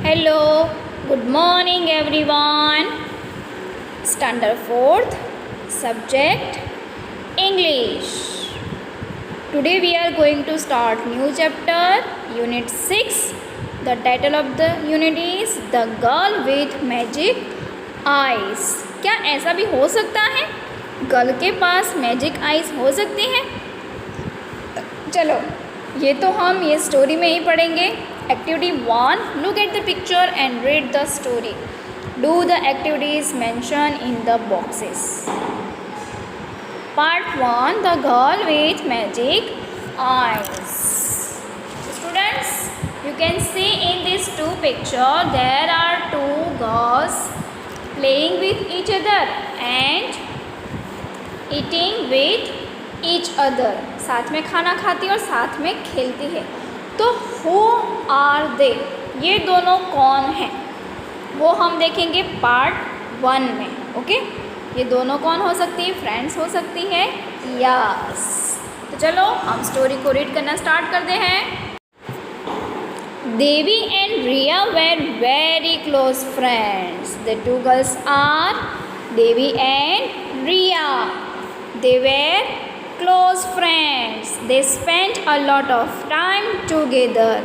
Hello, good morning everyone. Standard 4th, subject English. Today we are going to start new chapter, Unit 6. The title of the unit is The Girl with Magic Eyes. क्या ऐसा भी हो सकता है? Girl के पास magic eyes हो सकती हैं? चलो ये तो हम ये स्टोरी में ही पढ़ेंगे. Activity 1. Look at the picture and read the story. Do the activities mentioned in the boxes. Part 1. The Girl with Magic Eyes. Students, you can see in these two pictures there are two girls playing with each other and eating with each other. साथ में खाना खाती और साथ में खेलती है. तो हु आर दे, ये दोनों कौन हैं वो हम देखेंगे पार्ट 1 में. ओके, ये दोनों कौन हो सकती है? फ्रेंड्स हो सकती है. यस, तो चलो हम स्टोरी को रीड करना स्टार्ट करते हैं. Devi and Riya were very close friends. The two girls are Devi and Riya. They were close friends. They spent a lot of time together.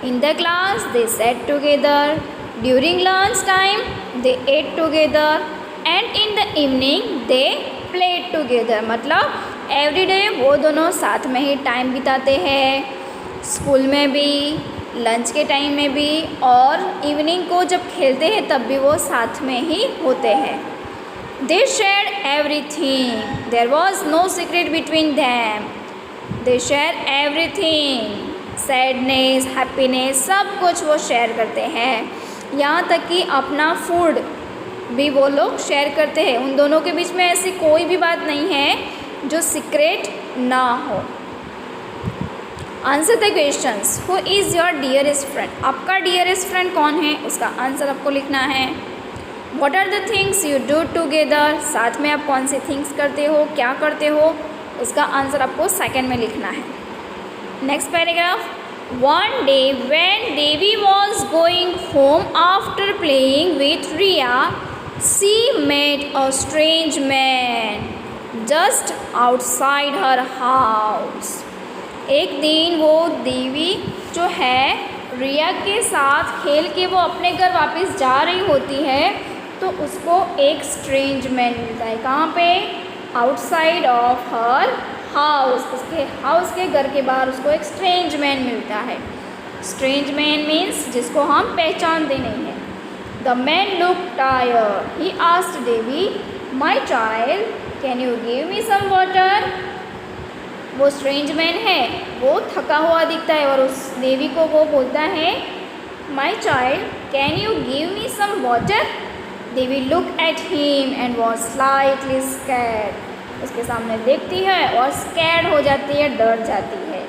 In the class they sat together. During lunch time they ate together. And in the evening they played together. मतलब everyday वो दोनों साथ में ही time बिताते हैं. School में भी, lunch के टाइम में भी और इवनिंग को जब खेलते हैं तब भी वो साथ में ही होते हैं. They shared everything. There was no secret between them. They shared everything. Sadness, happiness, सब कुछ वो शेयर करते हैं. यहाँ तक कि अपना फूड भी वो लोग शेयर करते हैं. उन दोनों के बीच में ऐसी कोई भी बात नहीं है जो सीक्रेट ना हो. Answer the questions. Who is your dearest friend? आपका डियरेस्ट फ्रेंड कौन है? उसका आंसर आपको लिखना है. What are the things you do together? साथ में आप कौन सी थिंग्स करते हो, क्या करते हो? उसका आंसर आपको सेकंड में लिखना है. Next paragraph. One day when Devi was going home after playing with Riya, she met a strange man just outside her house. एक दिन वो देवी जो है रिया के साथ खेल के वो अपने घर वापस जा रही होती है तो उसको एक स्ट्रेंज मैन मिलता है. कहाँ पे? Outside of her house. उसके हाउस के घर के बाहर उसको एक स्ट्रेंज मैन मिलता है. स्ट्रेंज मैन मीन्स जिसको हम पहचानते नहीं हैं. The man look tired. He asked Devi, my child can you give me some water? वो स्ट्रेंज मैन है, वो थका हुआ दिखता है और उस देवी को वो बोलता है, my child can you give me some water? Devi look at him and was slightly scared. उसके सामने देखती है और स्कैर्ड हो जाती है, डर जाती है.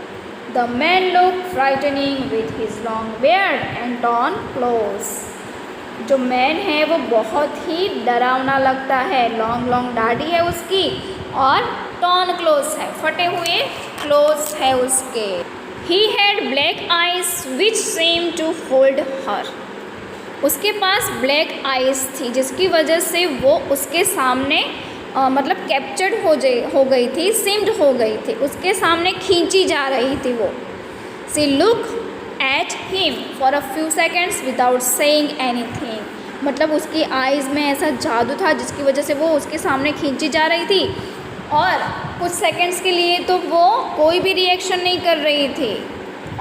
The man look frightening with his long beard and torn clothes. जो मैन है वो बहुत ही डरावना लगता है. लॉन्ग लॉन्ग दाढ़ी है उसकी और टॉर्न क्लोथ्स है, फटे हुए क्लोथ्स है उसके. He had black eyes which seem to hold her. उसके पास ब्लैक आइज़ थी जिसकी वजह से वो उसके सामने मतलब कैप्चर्ड हो गई थी, सिम्ड हो गई थी, उसके सामने खींची जा रही थी वो. She look at him for a few seconds without saying anything. मतलब उसकी आइज़ में ऐसा जादू था जिसकी वजह से वो उसके सामने खींची जा रही थी और कुछ सेकेंड्स के लिए तो वो कोई भी रिएक्शन नहीं कर रही थी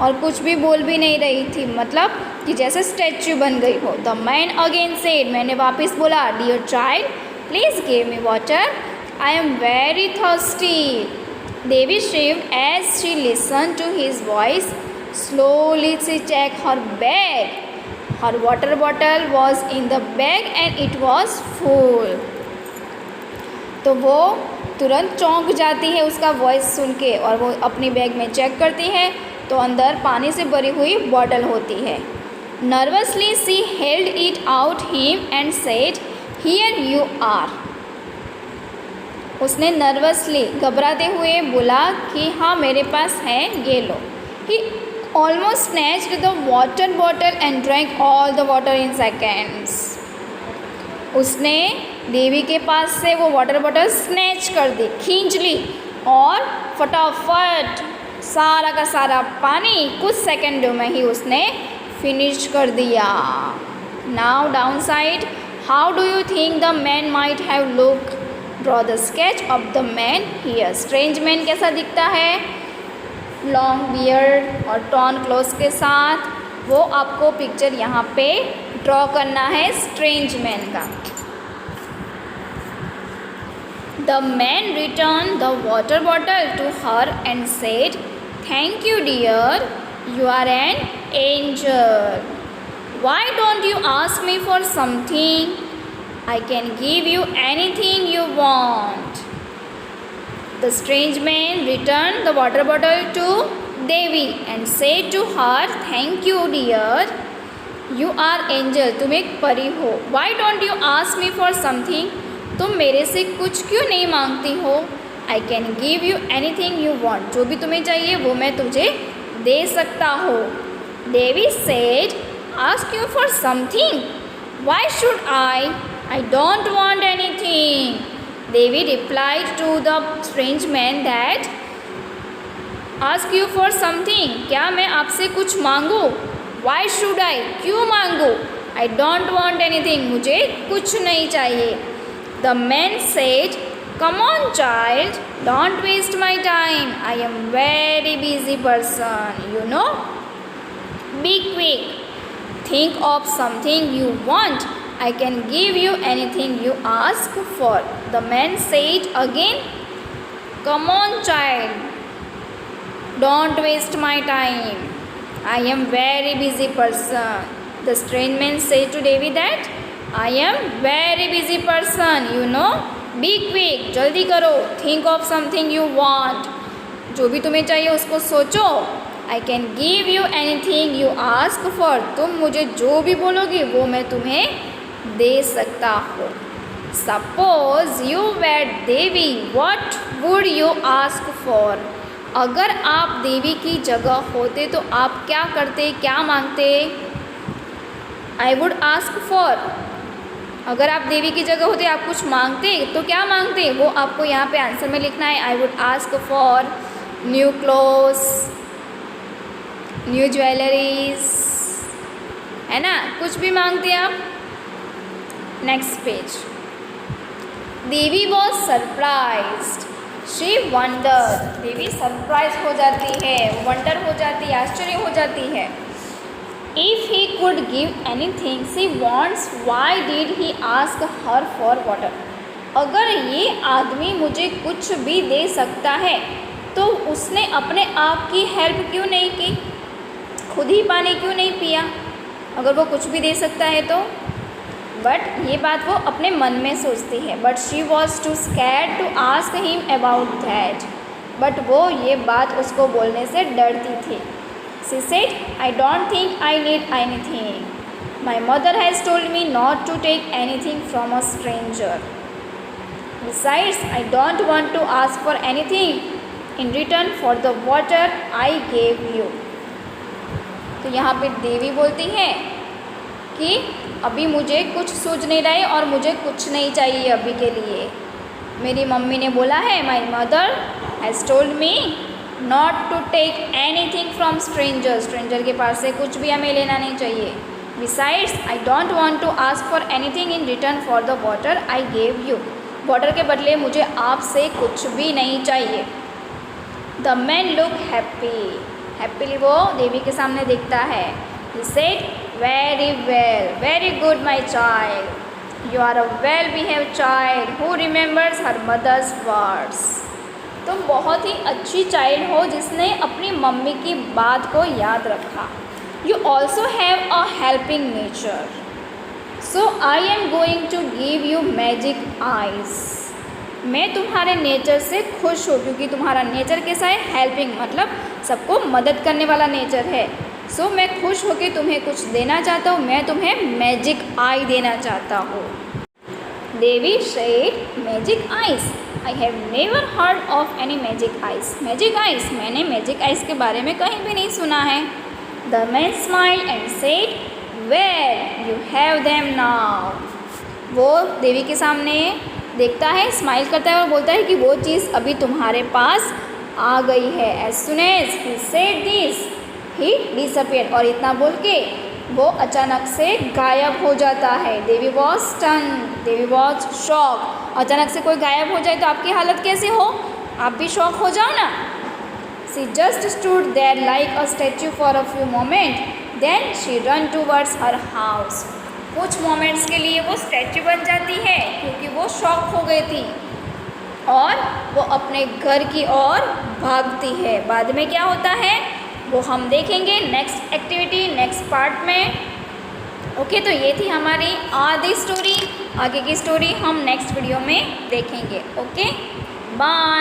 और कुछ भी बोल भी नहीं रही थी. मतलब कि जैसे स्टैच्यू बन गई हो. The man again said. मैंने वापस बोला, dear child please give me water, I am very thirsty. Devi shivered as she listen to his voice. Slowly she check her bag. Her water bottle was in the bag and it was full. तो वो तुरंत चौंक जाती है उसका voice सुन के और वो अपनी बैग में चेक करती है तो अंदर पानी से भरी हुई बॉटल होती है. Nervously she held it out him and said, here you are. उसने नर्वसली घबराते हुए बोला कि हाँ मेरे पास है, ये लो. ही almost snatched the water bottle and drank all the water in seconds. उसने देवी के पास से वो वाटर बॉटल स्नैच कर दी, खींच ली और फटाफट सारा का सारा पानी कुछ सेकंडों में ही उसने फिनिश कर दिया. Now down side, how do you think the man might have look? Draw the sketch of the man here. Strange man कैसा दिखता है? लॉन्ग बियर्ड और टॉर्न क्लोथ्स के साथ. वो आपको पिक्चर यहाँ पे ड्रॉ करना है स्ट्रेंज मैन का. The man return the water bottle to her and said, thank you dear, you are an angel. Why don't you ask me for something? I can give you anything you want. The strange man returned the water bottle to Devi and said to her, thank you dear, you are angel. तुम एक परी हो. Why don't you ask me for something? तुम मेरे से कुछ क्यों नहीं मांगती हो? I can give you anything you want. जो भी तुम्हें चाहिए वो मैं तुझे दे सकता हूँ. Devi said, ask you for something? Why should I don't want anything. Devi replied to the strange man that, ask you for something. क्या मैं आपसे कुछ मांगूँ? Why should I? क्यों मांगूँ? I don't want anything. मुझे कुछ नहीं चाहिए. The man said, come on child, don't waste my time. I am very busy person, you know. Be quick. Think of something you want. I can give you anything you ask for. The man said again, come on child, don't waste my time. I am very busy person. The strange man said to Devi that, I am very busy person, you know. Be quick, जल्दी करो. Think of something you want. जो भी तुम्हें चाहिए उसको सोचो. I can give you anything you ask for. तुम मुझे जो भी बोलोगी वो मैं तुम्हें दे सकता हूँ. Suppose you were Devi, what would you ask for? अगर आप देवी की जगह होते तो आप क्या करते, क्या मांगते? I would ask for. अगर आप देवी की जगह होते, आप कुछ मांगते तो क्या मांगते? वो आपको यहाँ पे आंसर में लिखना है. I would ask for new clothes, new jewelleries, है ना, कुछ भी मांगते हैं आप. Next page. Devi was surprised, she wonder. Devi surprise हो जाती है, वंडर हो जाती है, आश्चर्य हो जाती है. If he could give anything she wants, why did he ask her for water. अगर ये आदमी मुझे कुछ भी दे सकता है तो उसने अपने आप की हेल्प क्यों नहीं की? खुद ही पानी क्यों नहीं पिया अगर वो कुछ भी दे सकता है तो? बट ये बात वो अपने मन में सोचती है. But she was too scared to ask him about that. But वो ये बात उसको बोलने से डरती थी. She said, I don't think I need anything. My mother has told me not to take anything from a stranger. Besides I don't want to ask for anything in return for the water I gave you. तो यहाँ पे देवी बोलती है कि अभी मुझे कुछ सूझ नहीं रहा है और मुझे कुछ नहीं चाहिए अभी के लिए. मेरी मम्मी ने बोला है, my mother has told me not to take anything from stranger. Stranger के पास से कुछ भी हमें लेना नहीं चाहिए. Besides I don't want to ask for anything in return for the water I gave you. Water के बदले मुझे आपसे कुछ भी नहीं चाहिए. The man look happy. Happily वो देवी के सामने दिखता है. He said, very well, very good my child, you are a well behave child who remembers her mother's words. तुम बहुत ही अच्छी चाइल्ड हो जिसने अपनी मम्मी की बात को याद रखा. You also have a helping nature, so I am going to give you magic eyes. मैं तुम्हारे नेचर से खुश हूँ क्योंकि तुम्हारा नेचर कैसा है? हेल्पिंग, मतलब सबको मदद करने वाला नेचर है. सो मैं खुश होकर तुम्हें कुछ देना चाहता हूँ. मैं तुम्हें मैजिक आई देना चाहता हूँ. Devi said, magic eyes, I have never heard of any magic eyes. Magic eyes, मैंने मैजिक आइज के बारे में कहीं भी नहीं सुना है. The man smiled and said, well you have them now. वो देवी के सामने देखता है, स्माइल करता है और बोलता है कि वो चीज़ अभी तुम्हारे पास आ गई है। As soon as he said this he disappeared, और इतना बोल के वो अचानक से गायब हो जाता है। Devi was stun, Devi was shock. अचानक से कोई गायब हो जाए तो आपकी हालत कैसी हो? आप भी शॉक हो जाओ ना। She just stood there like a statue for a few moment, then she run towards her house. कुछ मोमेंट्स के लिए वो स्टैच्यू बन जाती है क्योंकि वो शॉक हो गई थी, और वो अपने घर की ओर भागती है। बाद में क्या होता है वो हम देखेंगे नेक्स्ट एक्टिविटी, नेक्स्ट पार्ट में। ओके, तो ये थी हमारी आधी स्टोरी। आगे की स्टोरी हम नेक्स्ट वीडियो में देखेंगे। Okay, bye.